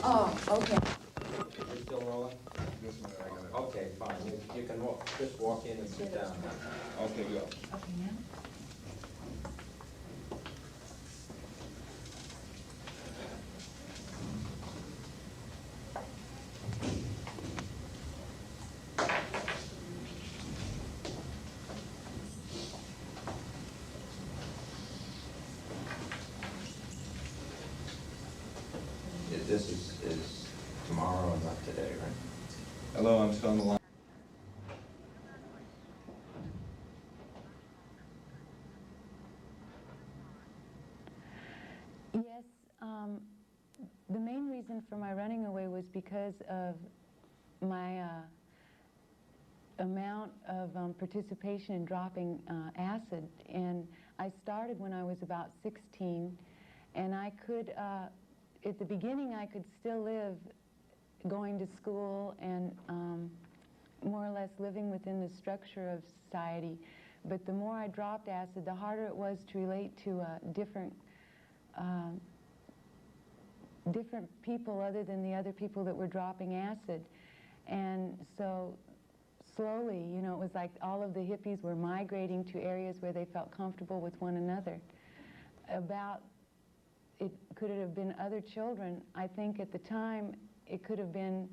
Oh, okay. You're still rolling? This minute I got it. Okay, fine. You can walk, just walk in and sit down now. Okay, go. Okay, now? This is tomorrow and not today, right? Hello, I'm still on the line. Yes, the main reason for my running away was because of my amount of participation in dropping acid. And I started when I was about 16, and I could, at the beginning I could still live going to school and more or less living within the structure of society. But the more I dropped acid, the harder it was to relate to different people other than the other people that were dropping acid. And so slowly, you know, it was like all of the hippies were migrating to areas where they felt comfortable with one another. It could have been other children. I think at the time it could have been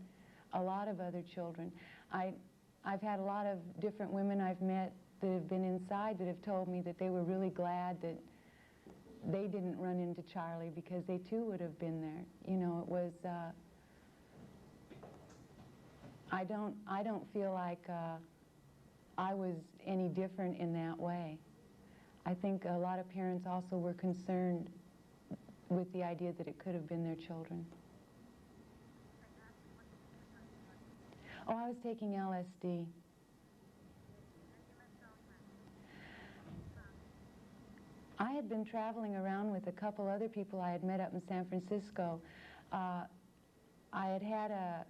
a lot of other children. I've had a lot of different women I've met that have been inside that have told me that they were really glad that they didn't run into Charlie because they too would have been there. You know, it was, I don't feel like I was any different in that way. I think a lot of parents also were concerned with the idea that it could have been their children. Oh, I was taking LSD. I had been traveling around with a couple other people I had met up in San Francisco. I had had a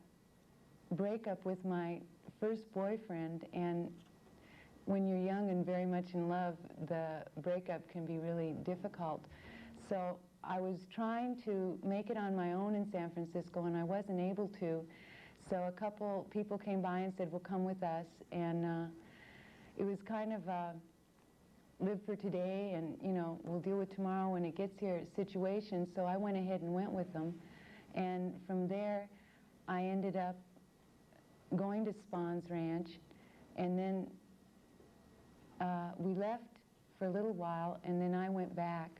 breakup with my first boyfriend, and when you're young and very much in love, the breakup can be really difficult. So I was trying to make it on my own in San Francisco, and I wasn't able to. So a couple people came by and said, well, come with us. And it was kind of a live for today and, you know, we'll deal with tomorrow when it gets here situation. So I went ahead and went with them. And from there, I ended up going to Spahn's Ranch. And then we left for a little while, and then I went back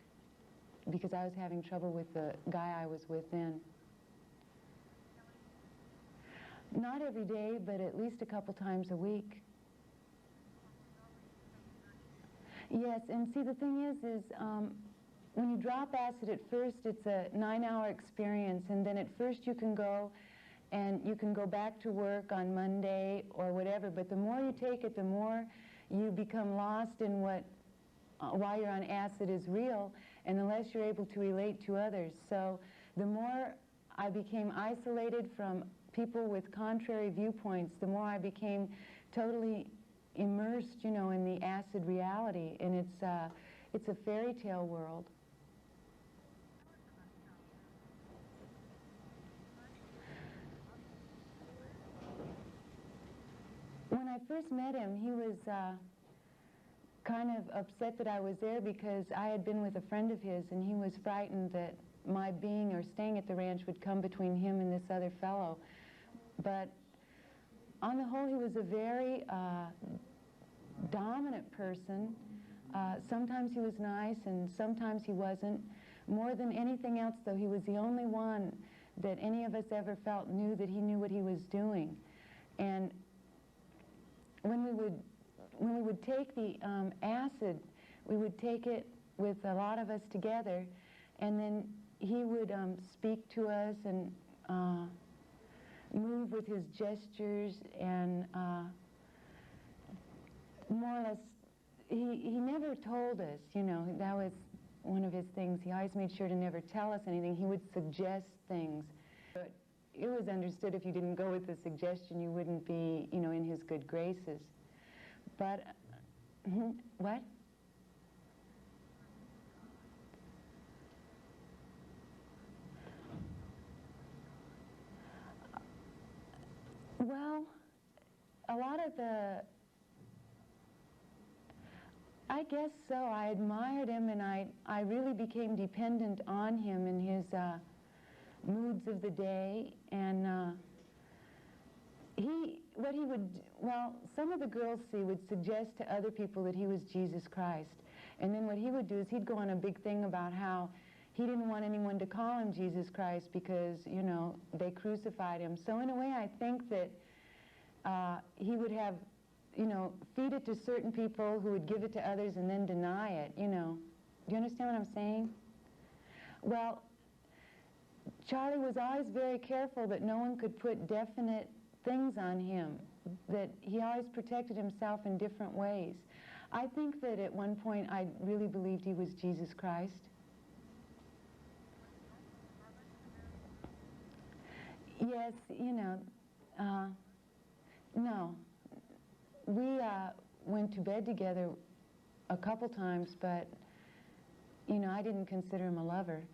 because I was having trouble with the guy I was with then. Not every day, but at least a couple times a week. Yes, and see, the thing is when you drop acid at first, it's a 9-hour experience, and then at first you can go and you can go back to work on Monday or whatever, but the more you take it, the more you become lost in what, while you're on acid is real, and the less you're able to relate to others. So the more I became isolated from people with contrary viewpoints, the more I became totally immersed, you know, in the acid reality, and it's a fairy tale world. When I first met him, he was kind of upset that I was there because I had been with a friend of his, and he was frightened that my being or staying at the ranch would come between him and this other fellow. But on the whole, he was a very dominant person. Sometimes he was nice and sometimes he wasn't. More than anything else, though, he was the only one that any of us ever felt knew that he knew what he was doing. And when we would take the acid, we would take it with a lot of us together, and then he would speak to us and move with his gestures, and more or less, he never told us, you know, that was one of his things. He always made sure to never tell us anything. He would suggest things. But it was understood if you didn't go with the suggestion, you wouldn't be, you know, in his good graces. But, what? a lot of I guess so. I admired him, and I really became dependent on him in his moods of the day. And what he would, well, some of the girls, see, would suggest to other people that he was Jesus Christ. And then what he would do is he'd go on a big thing about how he didn't want anyone to call him Jesus Christ because, you know, they crucified him. So in a way, I think that he would have, you know, feed it to certain people who would give it to others and then deny it, you know. Do you understand what I'm saying? Well, Charlie was always very careful that no one could put definite things on him, that he always protected himself in different ways. I think that at one point I really believed he was Jesus Christ. Yes, you know, no. We went to bed together a couple times, but, you know, I didn't consider him a lover.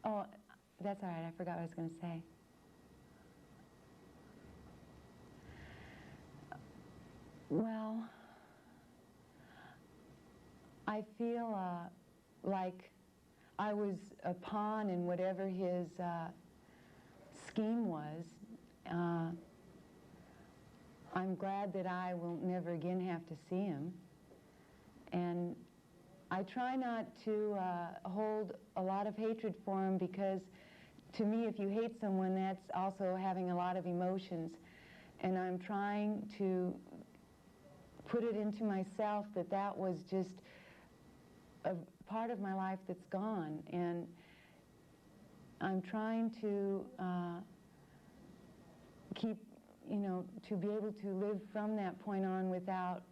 Oh, that's all right. I forgot what I was going to say. Well, I feel like I was a pawn in whatever his scheme was. I'm glad that I will never again have to see him. And I try not to hold a lot of hatred for him, because to me, if you hate someone, that's also having a lot of emotions. And I'm trying to put it into myself that that was just a part of my life that's gone. And I'm trying to keep, you know, to be able to live from that point on without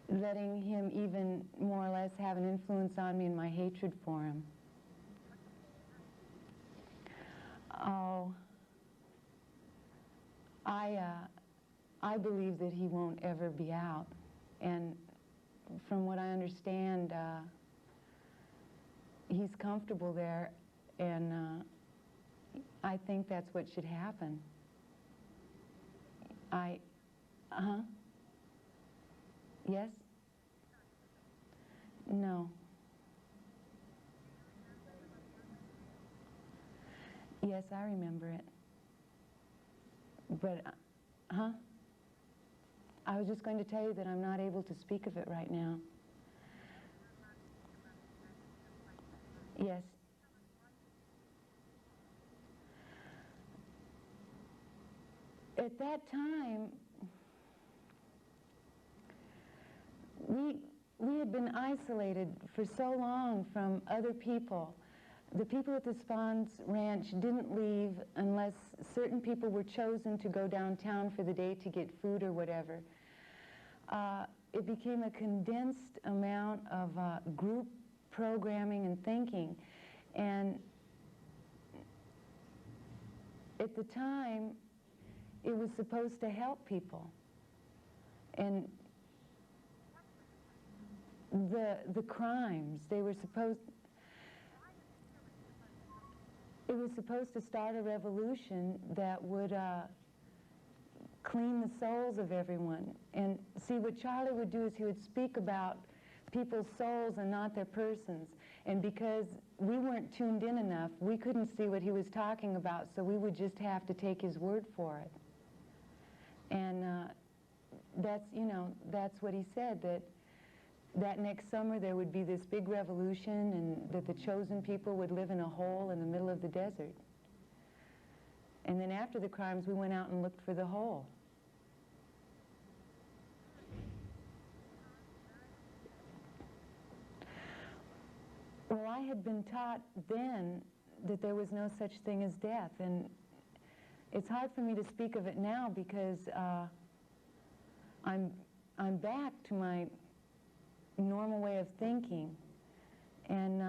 letting him even more or less have an influence on me in my hatred for him. Oh, I believe that he won't ever be out. And from what I understand, he's comfortable there, and I think that's what should happen. Yes? No. Yes, I remember it. But, I was just going to tell you that I'm not able to speak of it right now. Yes. At that time, we had been isolated for so long from other people. The people at the Spahns Ranch didn't leave unless certain people were chosen to go downtown for the day to get food or whatever. It became a condensed amount of group programming and thinking. And at the time, it was supposed to help people. And the crimes, they were supposed... It was supposed to start a revolution that would clean the souls of everyone. And see, what Charlie would do is he would speak about people's souls and not their persons. And because we weren't tuned in enough, we couldn't see what he was talking about, so we would just have to take his word for it. And that's, you know, that's what he said, that next summer there would be this big revolution, and that the chosen people would live in a hole in the middle of the desert. And then after the crimes, we went out and looked for the hole. Well, I had been taught then that there was no such thing as death, and it's hard for me to speak of it now because I'm back to my normal way of thinking, and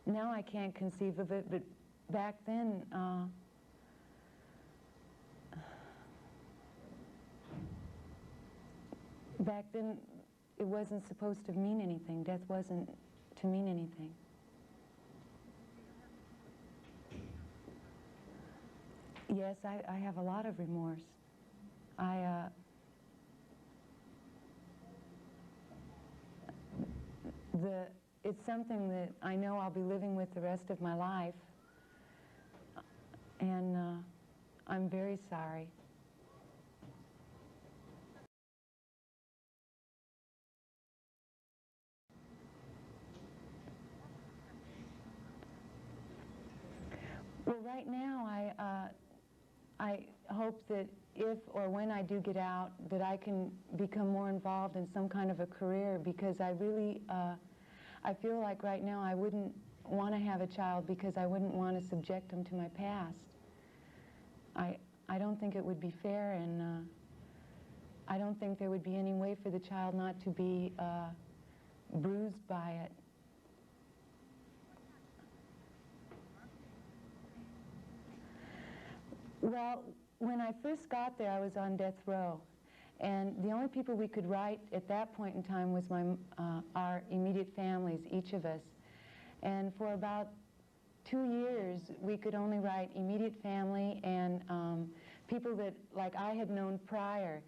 now I can't conceive of it, but back then it wasn't supposed to mean anything. Death wasn't to mean anything. Yes, I have a lot of remorse. It's something that I know I'll be living with the rest of my life, and I'm very sorry. Well, right now, I hope that if or when I do get out, that I can become more involved in some kind of a career, because I really, I feel like right now I wouldn't want to have a child because I wouldn't want to subject them to my past. I don't think it would be fair, and I don't think there would be any way for the child not to be bruised by it. Well, when I first got there, I was on death row, and the only people we could write at that point in time was our immediate families, each of us. And for about 2 years, we could only write immediate family and people that, like, I had known prior.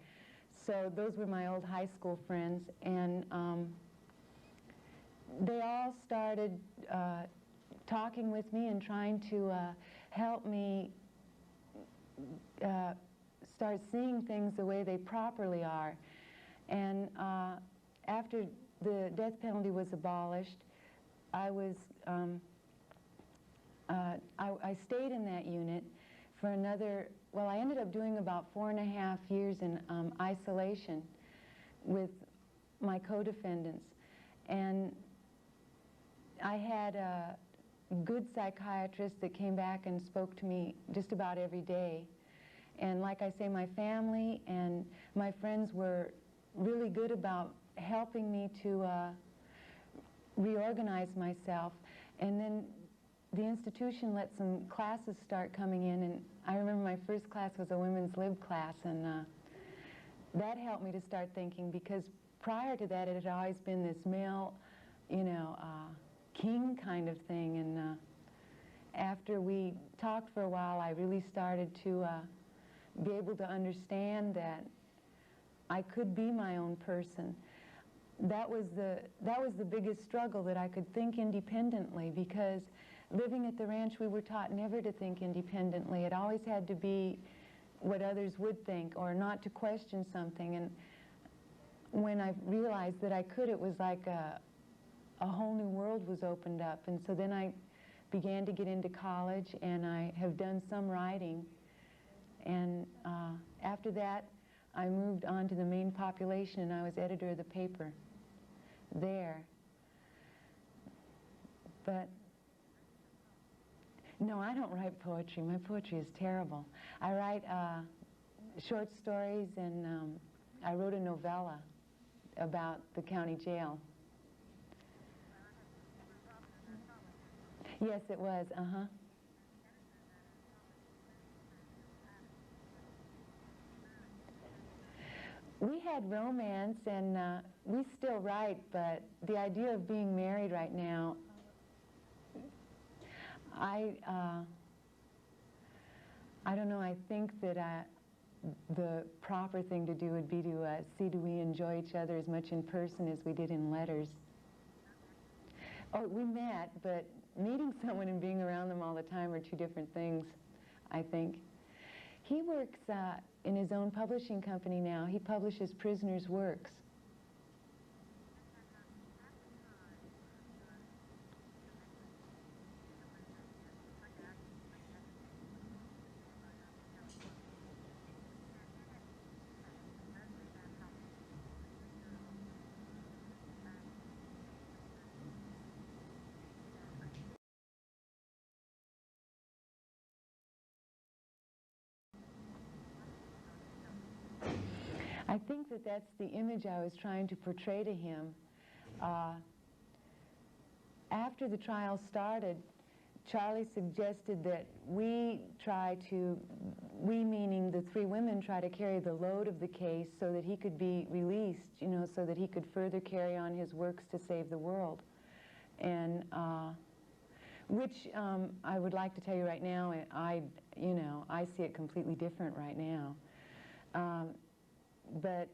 So those were my old high school friends, and they all started talking with me and trying to help me start seeing things the way they properly are. And after the death penalty was abolished, I stayed in that unit for another, well, I ended up doing about 4.5 years in isolation with my co-defendants. And I had a good psychiatrist that came back and spoke to me just about every day. And like I say, my family and my friends were really good about helping me to reorganize myself. And then the institution let some classes start coming in, and I remember my first class was a women's lib class, and that helped me to start thinking, because prior to that it had always been this male, you know, king kind of thing. And after we talked for a while, I really started to be able to understand that I could be my own person. That was the biggest struggle, that I could think independently, because living at the ranch we were taught never to think independently. It always had to be what others would think, or not to question something. And when I realized that I could, it was like a whole new world was opened up. And so then I began to get into college, and I have done some writing. And after that, I moved on to the main population, and I was editor of the paper there. But no, I don't write poetry. My poetry is terrible. I write short stories, and I wrote a novella about the county jail. Yes, it was, We had romance, and we still write, but the idea of being married right now, I don't know, I think that the proper thing to do would be to see, do we enjoy each other as much in person as we did in letters. Oh, we met, but meeting someone and being around them all the time are two different things, I think. He works in his own publishing company now. He publishes prisoners' works. I think that that's the image I was trying to portray to him. After the trial started, Charlie suggested that we meaning the three women, try to carry the load of the case so that he could be released, you know, so that he could further carry on his works to save the world. And Which I would like to tell you right now, you know, I see it completely different right now. But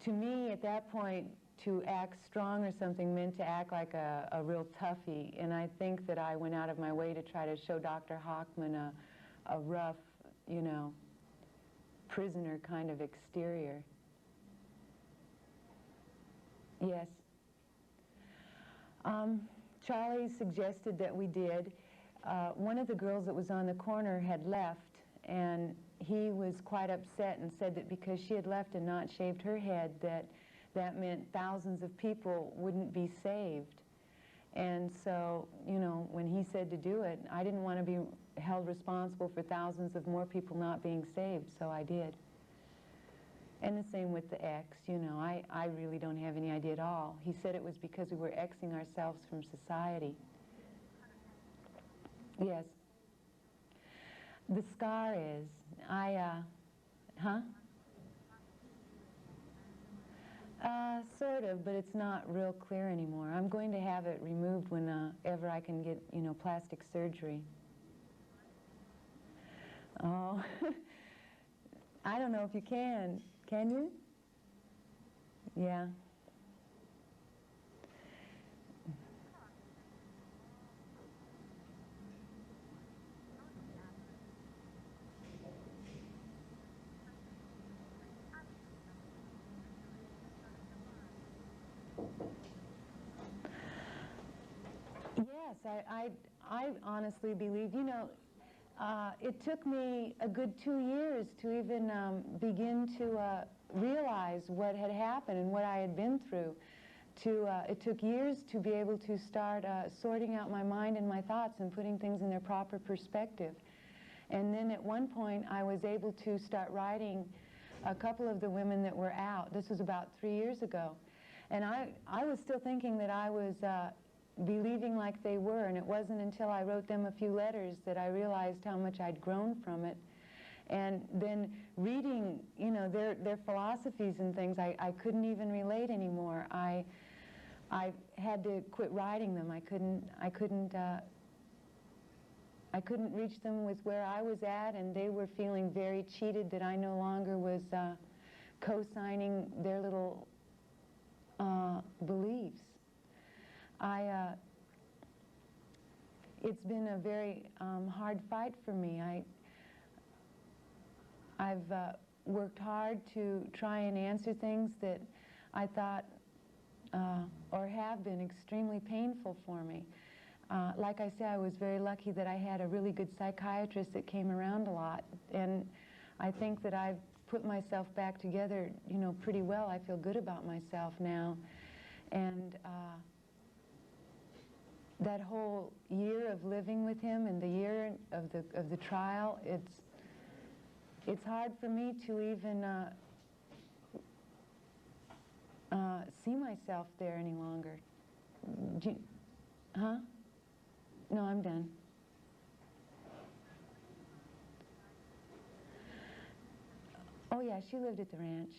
to me, at that point, to act strong or something meant to act like a real toughie, and I think that I went out of my way to try to show Dr. Hochman a rough, you know, prisoner kind of exterior. Yes. Charlie suggested that we did. One of the girls that was on the corner had left, and he was quite upset and said that because she had left and not shaved her head, that meant thousands of people wouldn't be saved. And so, you know, when he said to do it, I didn't want to be held responsible for thousands of more people not being saved, so I did. And the same with the X, you know, I really don't have any idea at all. He said it was because we were Xing ourselves from society. Yes. The scar is, sort of, but it's not real clear anymore. I'm going to have it removed whenever I can get, you know, plastic surgery. Oh, I don't know if you can. Can you? Yeah. Yes, I honestly believe, you know, it took me a good 2 years to even begin to realize what had happened and what I had been through. It took years to be able to start sorting out my mind and my thoughts and putting things in their proper perspective. And then at one point I was able to start writing a couple of the women that were out. This was about 3 years ago. And I was still thinking that I was believing like they were, and it wasn't until I wrote them a few letters that I realized how much I'd grown from it. And then reading, you know, their philosophies and things, I couldn't even relate anymore. I had to quit writing them. I couldn't reach them with where I was at, and they were feeling very cheated that I no longer was co-signing their little beliefs. It's been a very hard fight for me. I've worked hard to try and answer things that I thought or have been extremely painful for me. Like I said, I was very lucky that I had a really good psychiatrist that came around a lot, and I think that I've put myself back together, you know, pretty well. I feel good about myself now, and that whole year of living with him and the year of the trial, it's hard for me to even see myself there any longer. Huh? No, I'm done. Oh yeah, she lived at the ranch.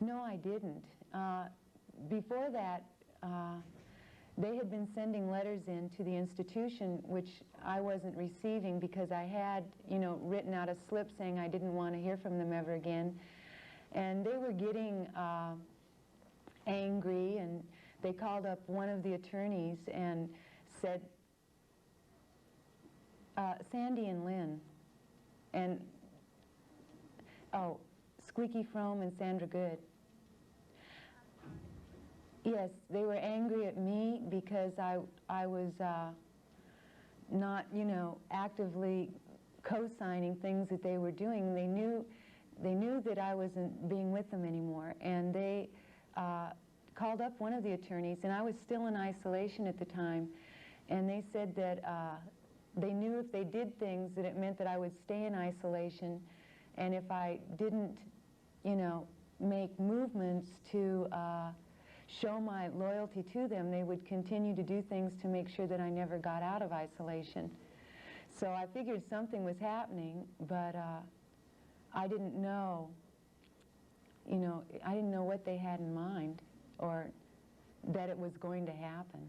No, I didn't. Before that, they had been sending letters in to the institution, which I wasn't receiving because I had, you know, written out a slip saying I didn't want to hear from them ever again. And they were getting angry, and they called up one of the attorneys and said, Sandy and Lynn, and, oh, Squeaky Frome and Sandra Good. Yes, they were angry at me because I was not, you know, actively co-signing things that they were doing. They knew that I wasn't being with them anymore, and they called up one of the attorneys, and I was still in isolation at the time, and they said that they knew if they did things that it meant that I would stay in isolation, and if I didn't, you know, make movements to show my loyalty to them, they would continue to do things to make sure that I never got out of isolation. So I figured something was happening, but I didn't know, you know, I didn't know what they had in mind, or that it was going to happen.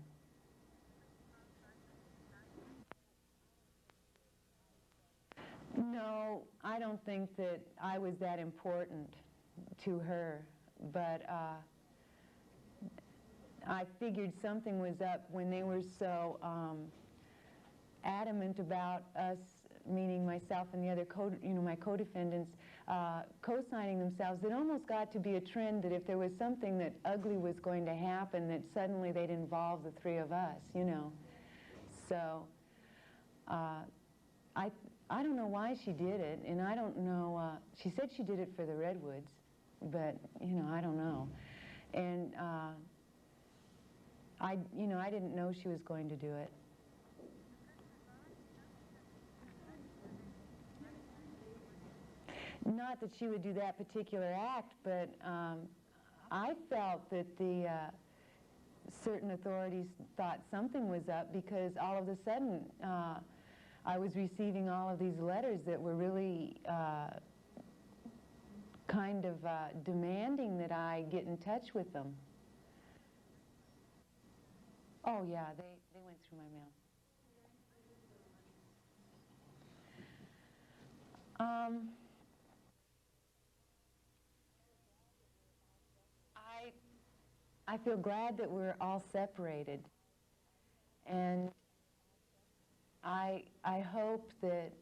No, I don't think that I was that important to her, but I figured something was up when they were so adamant about us, meaning myself and the other my co-defendants, co-signing themselves. It almost got to be a trend that if there was something that ugly was going to happen, that suddenly they'd involve the three of us, you know. So I don't know why she did it, and I don't know, she said she did it for the Redwoods, but, you know, I don't know. And I didn't know she was going to do it. Not that she would do that particular act, but I felt that the certain authorities thought something was up, because all of a sudden I was receiving all of these letters that were really kind of demanding that I get in touch with them. Oh yeah, they went through my mail. I feel glad that we're all separated, and I hope that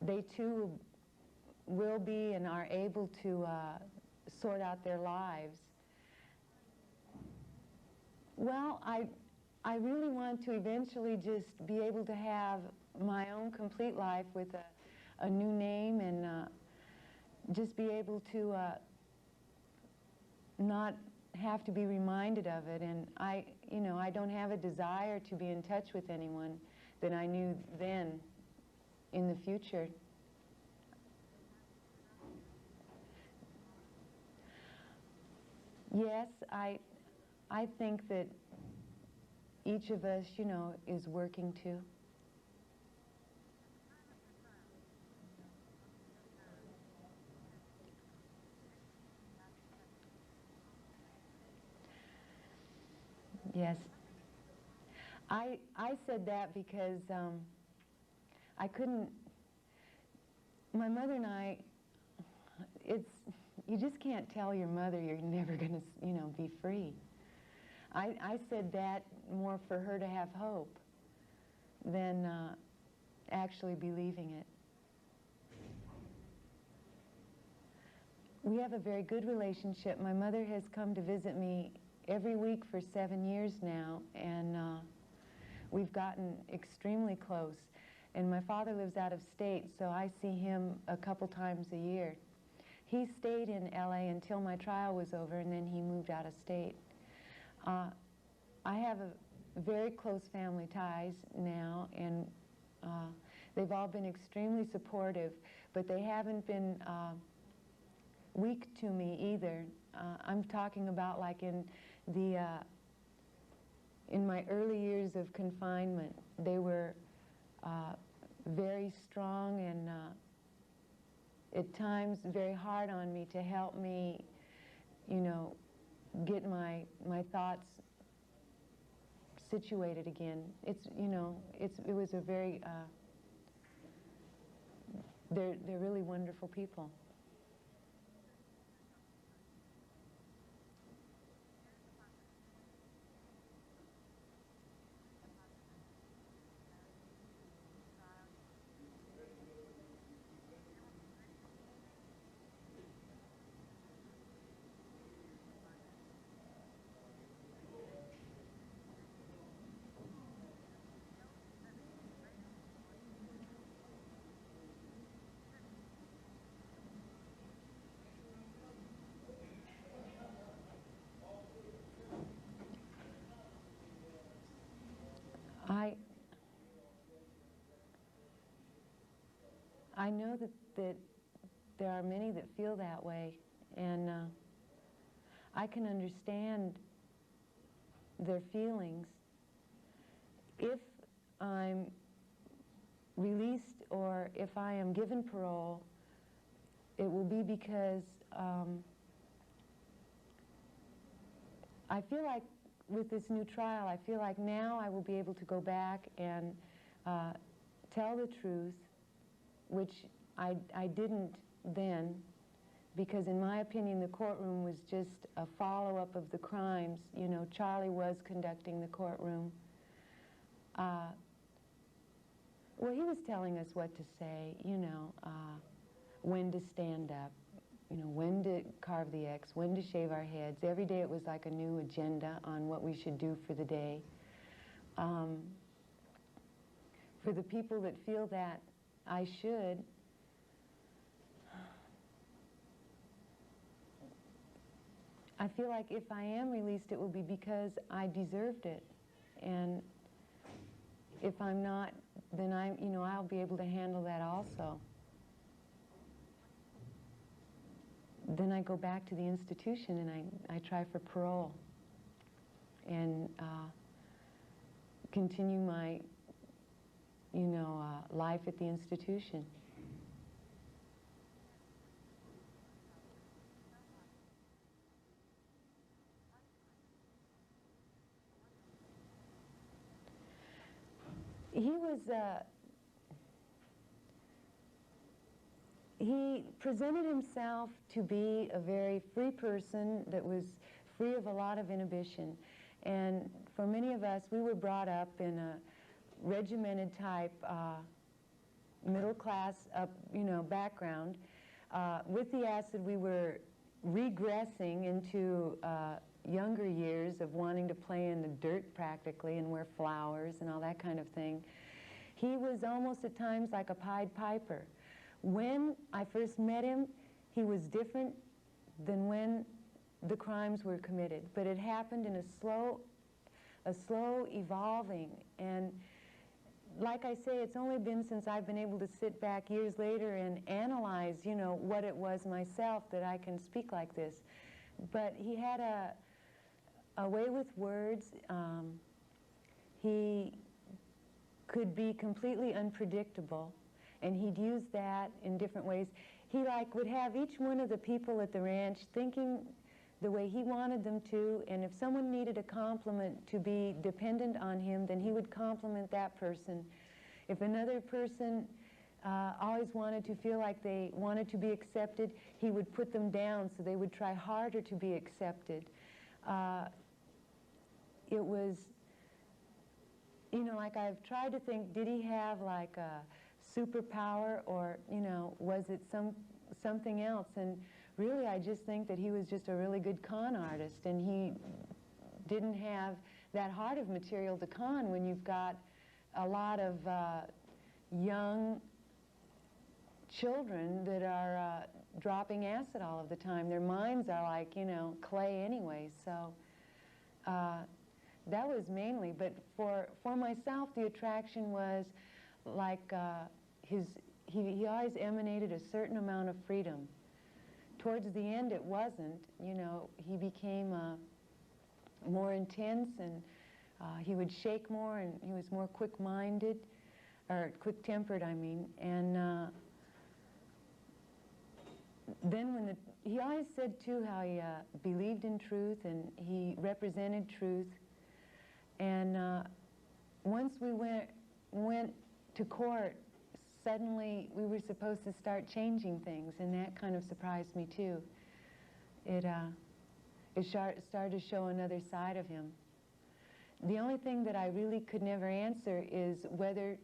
they too will be and are able to sort out their lives. Well, I really want to eventually just be able to have my own complete life with a new name, and just be able to not have to be reminded of it. And I don't have a desire to be in touch with anyone that I knew then in the future. Yes, I think that each of us, is working to. Yes. I said that because I couldn't, my mother and I, you just can't tell your mother you're never going to, be free. I said that more for her to have hope than actually believing it. We have a very good relationship. My mother has come to visit me every week for 7 years now, and we've gotten extremely close. And my father lives out of state, so I see him a couple times a year. He stayed in LA until my trial was over, and then he moved out of state. I have very close family ties now, and they've all been extremely supportive, but they haven't been weak to me either. I'm talking about like in my early years of confinement. They were very strong, and at times very hard on me to help me, get my thoughts situated again. It was a very, they're really wonderful people. I know that there are many that feel that way, and I can understand their feelings. If I'm released or if I am given parole, it will be because I feel like with this new trial, I feel like now I will be able to go back and tell the truth, which I didn't then, because in my opinion the courtroom was just a follow-up of the crimes. You know, Charlie was conducting the courtroom. Well, he was telling us what to say, you know, when to stand up, you know, when to carve the X, when to shave our heads. Every day it was like a new agenda on what we should do for the day. For the people that feel that I should, I feel like if I am released, it will be because I deserved it. And if I'm not, then I'll be able to handle that also. Then I go back to the institution and I try for parole and continue my, life at the institution. He presented himself to be a very free person that was free of a lot of inhibition. And for many of us, we were brought up in a regimented type, middle class background. With the acid, we were regressing into younger years of wanting to play in the dirt practically and wear flowers and all that kind of thing. He was almost at times like a Pied Piper. When I first met him, he was different than when the crimes were committed, but it happened in a slow evolving. And like I say, it's only been since I've been able to sit back years later and analyze, what it was myself that I can speak like this. But he had a way with words. He could be completely unpredictable, and he'd use that in different ways. He would have each one of the people at the ranch thinking the way he wanted them to, and if someone needed a compliment to be dependent on him, then he would compliment that person. If another person always wanted to feel like they wanted to be accepted, he would put them down so they would try harder to be accepted. It was, like I've tried to think, did he have like a superpower, or, was it something else? And really, I just think that he was just a really good con artist, and he didn't have that heart of material to con when you've got a lot of young children that are dropping acid all of the time. Their minds are like, clay anyway, so that was mainly. But for myself, the attraction was like he always emanated a certain amount of freedom. Towards the end, it wasn't. He became more intense, and he would shake more, and he was more quick-minded, or quick-tempered, I mean. And then he always said, too, how he believed in truth, and he represented truth. And once we went to court, suddenly we were supposed to start changing things, and that kind of surprised me too. It started to show another side of him. The only thing that I really could never answer is whether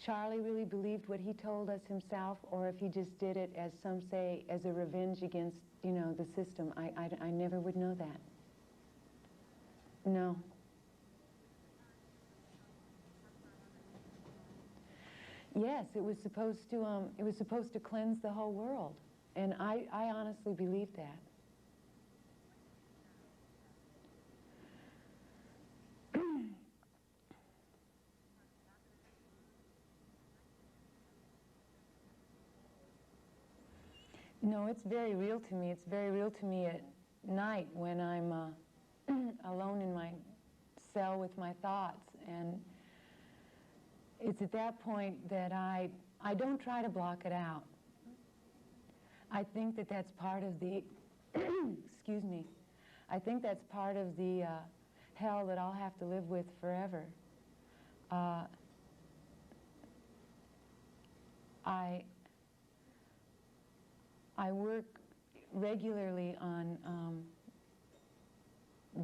Charlie really believed what he told us himself, or if he just did it, as some say, as a revenge against, the system. I never would know that. No. Yes, it was supposed to cleanse the whole world, and I honestly believe that. No, it's very real to me. It's very real to me at night when I'm alone in my cell with my thoughts, and it's at that point that I don't try to block it out. I think that that's part of the, excuse me, I think that's part of the hell that I'll have to live with forever. I work regularly on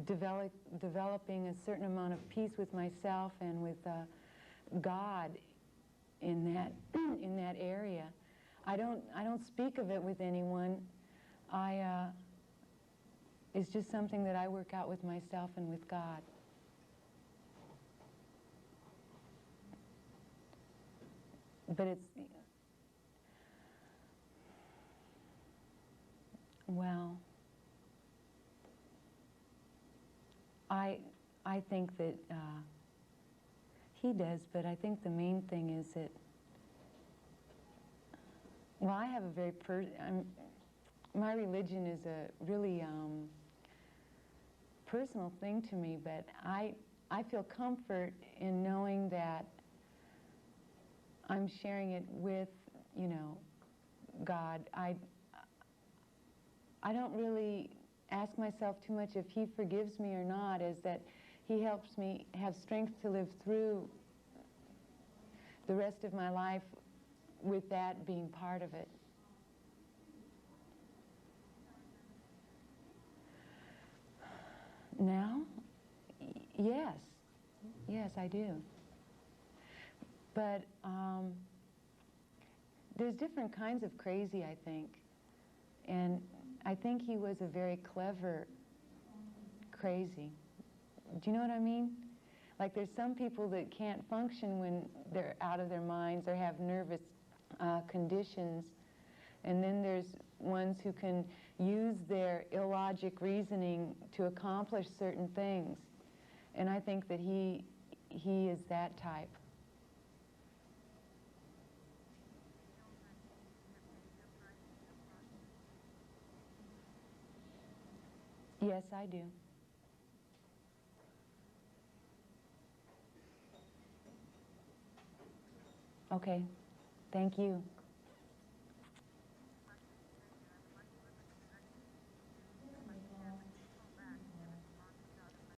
developing a certain amount of peace with myself and with God in that in that area. I don't speak of it with anyone. It's just something that I work out with myself and with God. But it's, well, I think that he does, but I think the main thing is that, well, I have a very my religion is a really personal thing to me, but I feel comfort in knowing that I'm sharing it with, you know, God. I don't really ask myself too much if he forgives me or not, is that he helps me have strength to live through the rest of my life with that being part of it. Now? Yes. Yes, I do. But there's different kinds of crazy, I think. And I think he was a very clever crazy. Do you know what I mean? Like, there's some people that can't function when they're out of their minds or have nervous conditions. And then there's ones who can use their illogic reasoning to accomplish certain things. And I think that he is that type. Yes, I do. Okay. Thank you.